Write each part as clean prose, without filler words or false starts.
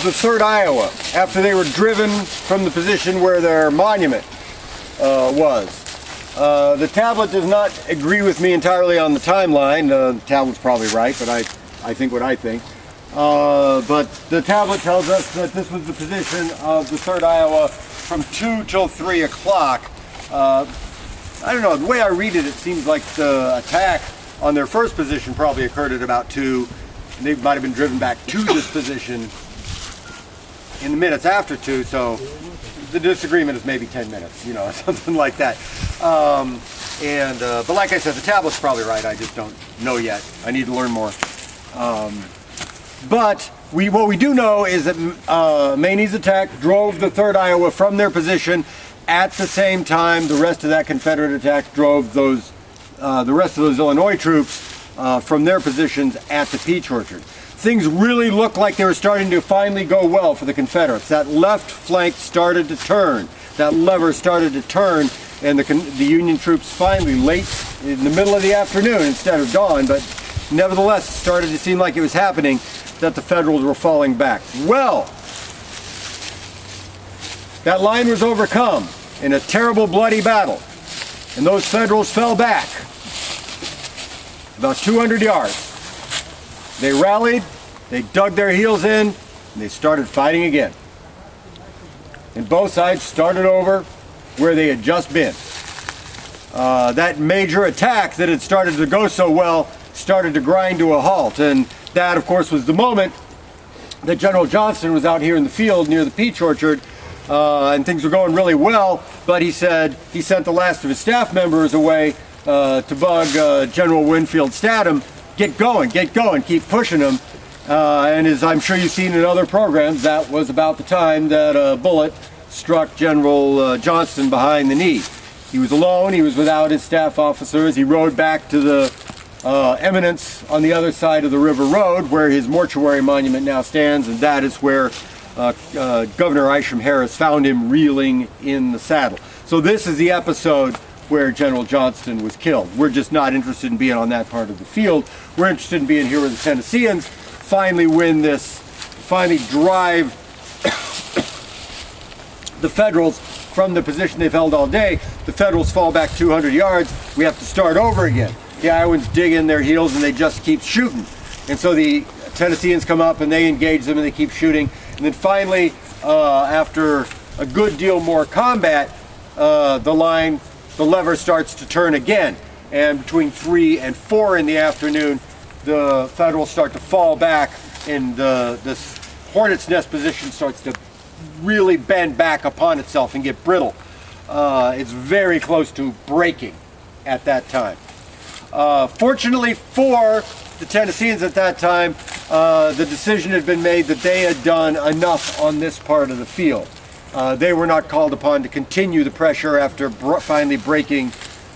the 3rd Iowa after they were driven from the position where their monument was. The tablet does not agree with me entirely on the timeline. The tablet's probably right, but I think what I think. But the tablet tells us that this was the position of the 3rd Iowa from 2 till 3 o'clock. I don't know, the way I read it, it seems like the attack on their first position probably occurred at about 2. And they might have been driven back to this position in the minutes after 2, so the disagreement is maybe 10 minutes, you know, something like that. But like I said, the tablet's probably right. I just don't know yet. I need to learn more. But what we do know is that Maney's attack drove the 3rd Iowa from their position. At the same time, the rest of that Confederate attack drove the rest of those Illinois troops from their positions at the peach orchard. Things really looked like they were starting to finally go well for the Confederates. That left flank started to turn. That lever started to turn, and the Union troops finally, late in the middle of the afternoon instead of dawn, but nevertheless it started to seem like it was happening, that the Federals were falling back. Well, that line was overcome in a terrible bloody battle, and those Federals fell back about 200 yards. They rallied, they dug their heels in, and they started fighting again. And both sides started over where they had just been. That major attack that had started to go so well started to grind to a halt, and that, of course, was the moment that General Johnston was out here in the field near the peach orchard, and things were going really well, but he said he sent the last of his staff members away to bug General Winfield Statham, get going, keep pushing him. And as I'm sure you've seen in other programs, that was about the time that a bullet struck General Johnston behind the knee. He was alone, he was without his staff officers. He rode back to the eminence on the other side of the river road where his mortuary monument now stands, and that is where Governor Isham Harris found him reeling in the saddle. So this is the episode where General Johnston was killed. We're just not interested in being on that part of the field. We're interested in being here where the Tennesseans finally drive the Federals from the position they've held all day. The Federals fall back 200 yards. We have to start over again. The Iowans dig in their heels and they just keep shooting. And so the Tennesseans come up and they engage them and they keep shooting. And then finally, after a good deal more combat, the lever starts to turn again. And between 3 and 4 in the afternoon, the Federals start to fall back, and this hornet's nest position starts to really bend back upon itself and get brittle. It's very close to breaking at that time. Fortunately for the Tennesseans at that time, the decision had been made that they had done enough on this part of the field. They were not called upon to continue the pressure after finally breaking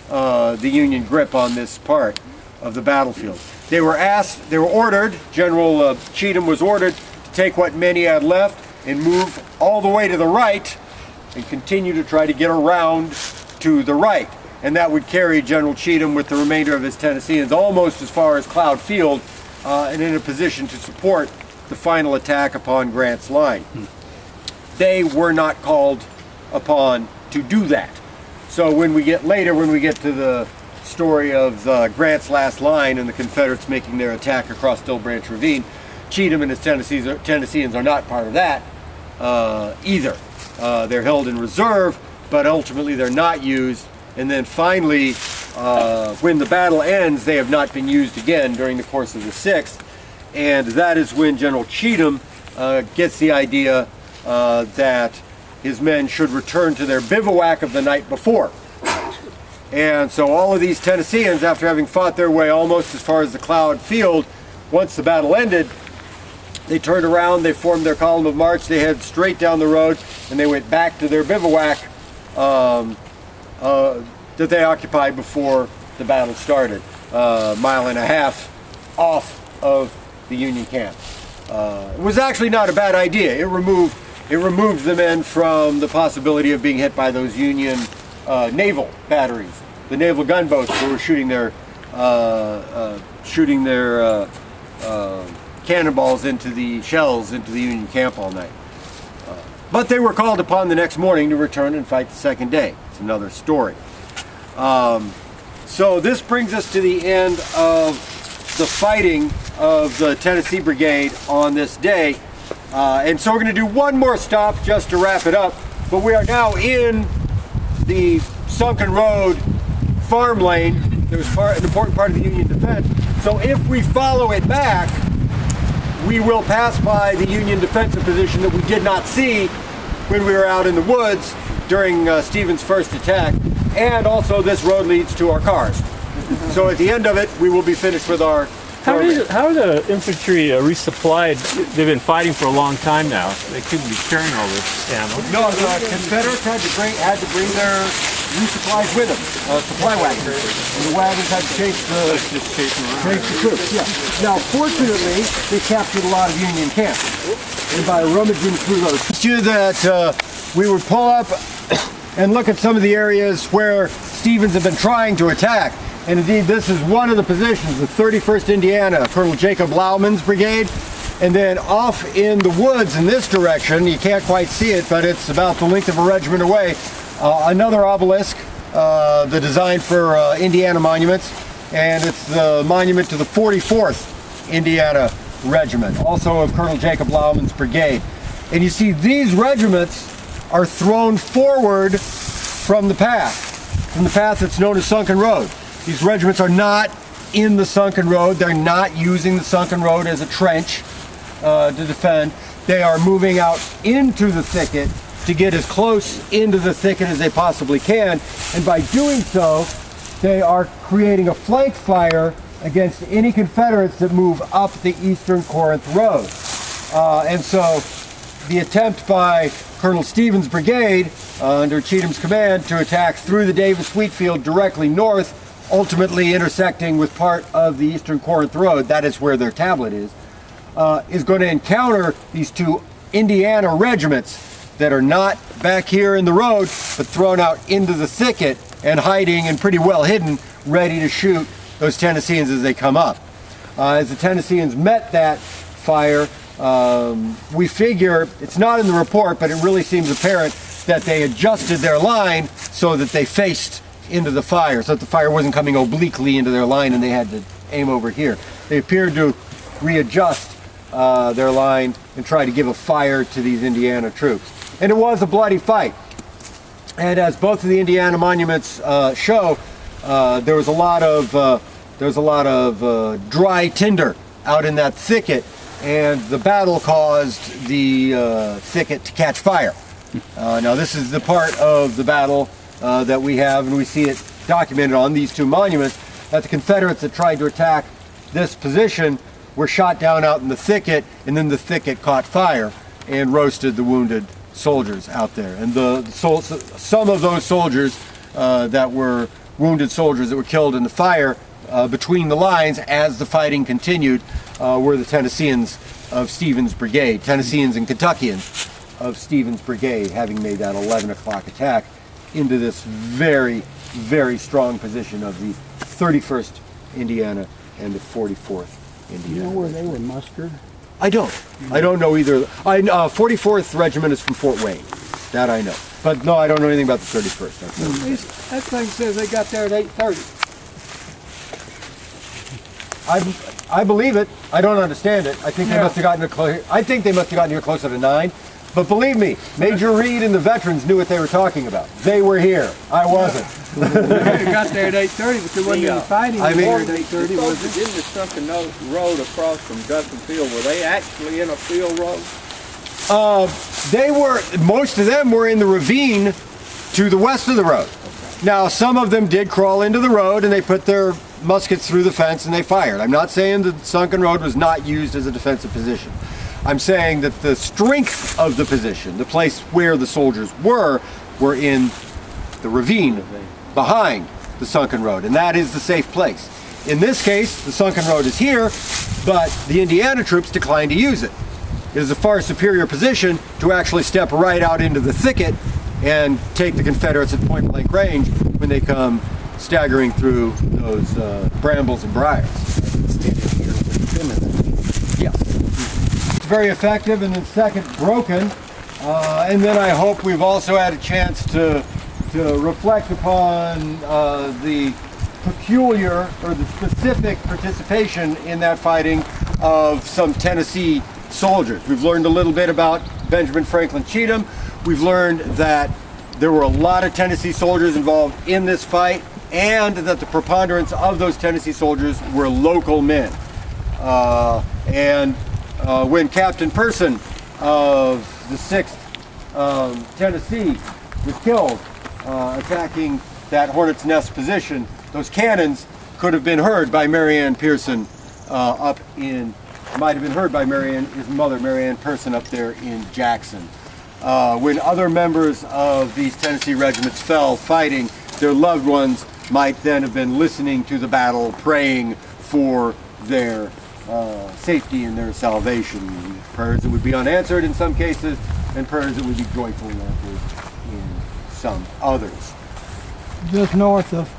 the Union grip on this part of the battlefield. They were ordered, General Cheatham was ordered to take what many had left and move all the way to the right and continue to try to get around to the right. And that would carry General Cheatham with the remainder of his Tennesseans almost as far as Cloud Field and in a position to support the final attack upon Grant's line. They were not called upon to do that. So when we get to the story of Grant's last line and the Confederates making their attack across Still Branch Ravine, Cheatham and his Tennesseans are not part of that either. They're held in reserve, but ultimately they're not used. And then finally, when the battle ends, they have not been used again during the course of the 6th. And that is when General Cheatham gets the idea that his men should return to their bivouac of the night before. And so all of these Tennesseans, after having fought their way almost as far as the Cloud Field, once the battle ended, they turned around, they formed their column of march, they headed straight down the road, and they went back to their bivouac that they occupied before the battle started, a mile and a half off of the Union camp. It was actually not a bad idea. It removed the men from the possibility of being hit by those Union naval batteries, the naval gunboats that were shooting their cannonballs into the shells into the Union camp all night. But they were called upon the next morning to return and fight the second day. It's another story. So this brings us to the end of the fighting of the Tennessee Brigade on this day. And so we're going to do one more stop just to wrap it up. But we are now in the sunken road farm lane. It was an important part of the Union defense. So if we follow it back, we will pass by the Union defensive position that we did not see when we were out in the woods during Stephen's first attack. And also this road leads to our cars. So at the end of it, we will be finished with our program. How are the infantry resupplied? They've been fighting for a long time now. They couldn't be carrying all this ammo. No, the Confederates had to bring their resupplies with them, supply wagons. And the wagons had to chase the troops. Yeah. Now, fortunately, they captured a lot of Union camps. And by rummaging through those, that we would pull up and look at some of the areas where Stevens had been trying to attack. And indeed, this is one of the positions, the 31st Indiana, Colonel Jacob Lauman's brigade. And then off in the woods in this direction, you can't quite see it, but it's about the length of a regiment away, another obelisk, the design for Indiana monuments, and it's the monument to the 44th Indiana Regiment, also of Colonel Jacob Lauman's brigade. And you see these regiments are thrown forward from the path that's known as Sunken Road. These regiments are not in the sunken road. They're not using the sunken road as a trench to defend. They are moving out into the thicket to get as close into the thicket as they possibly can. And by doing so, they are creating a flank fire against any Confederates that move up the eastern Corinth Road. And so the attempt by Colonel Stevens' brigade under Cheatham's command to attack through the Davis wheat field directly north, ultimately intersecting with part of the eastern Corinth Road, that is where their tablet is going to encounter these two Indiana regiments that are not back here in the road, but thrown out into the thicket and hiding and pretty well hidden, ready to shoot those Tennesseans as they come up. As the Tennesseans met that fire, we figure, it's not in the report, but it really seems apparent that they adjusted their line so that they faced into the fire, so that the fire wasn't coming obliquely into their line and they had to aim over here. They appeared to readjust their line and try to give a fire to these Indiana troops. And it was a bloody fight. And as both of the Indiana monuments show, there was a lot of dry tinder out in that thicket, and the battle caused the thicket to catch fire. Now this is the part of the battle that we have, and we see it documented on these two monuments, that the Confederates that tried to attack this position were shot down out in the thicket, and then the thicket caught fire and roasted the wounded soldiers out there. And some of those soldiers that were wounded soldiers that were killed in the fire between the lines as the fighting continued were the Tennesseans of Stevens' brigade, Tennesseans and Kentuckians of Stevens' brigade, having made that 11 o'clock attack into this very, very strong position of the 31st Indiana and the 44th Indiana. You know where they were mustered? I don't know either. 44th Regiment is from Fort Wayne. That I know. But no, I don't know anything about the 31st. That thing says they got there at 8:30. I believe it. I don't understand it. I think they must have gotten here closer to 9. But believe me, Major Reed and the veterans knew what they were talking about. They were here. I wasn't. They got there at 8:30, but there wasn't any fighting at 8:30, was it? Didn't the sunken road across from Dustin Field, were they actually in a field road? Most of them were in the ravine to the west of the road. Now, some of them did crawl into the road and they put their muskets through the fence and they fired. I'm not saying the sunken road was not used as a defensive position. I'm saying that the strength of the position, the place where the soldiers were in the ravine behind the sunken road, and that is the safe place. In this case, the sunken road is here, but the Indiana troops declined to use it. It is a far superior position to actually step right out into the thicket and take the Confederates at point blank range when they come staggering through those brambles and briars. Yeah. first, very effective, and then second, broken. And then I hope we've also had a chance to reflect upon the peculiar or the specific participation in that fighting of some Tennessee soldiers. We've learned a little bit about Benjamin Franklin Cheatham. We've learned that there were a lot of Tennessee soldiers involved in this fight, and that the preponderance of those Tennessee soldiers were local men. When Captain Person of the 6th Tennessee was killed attacking that Hornet's Nest position, those cannons could have been heard by Marianne Pearson might have been heard by his mother, Marianne Pearson, up there in Jackson. When other members of these Tennessee regiments fell fighting, their loved ones might then have been listening to the battle, praying for their safety and their salvation. Prayers that would be unanswered in some cases, and prayers that would be joyfully answered in some others. Just north of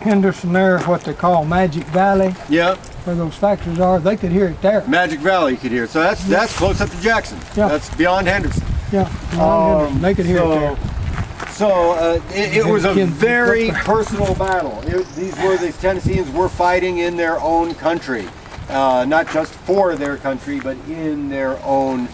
Henderson there, what they call Magic Valley, Yeah, where those factories are, they could hear it there. Magic Valley you could hear. So that's close up to Jackson. Yeah. That's beyond Henderson. Yeah, they could hear it there. So it was a very personal battle. These Tennesseans were fighting in their own country, not just for their country, but in their own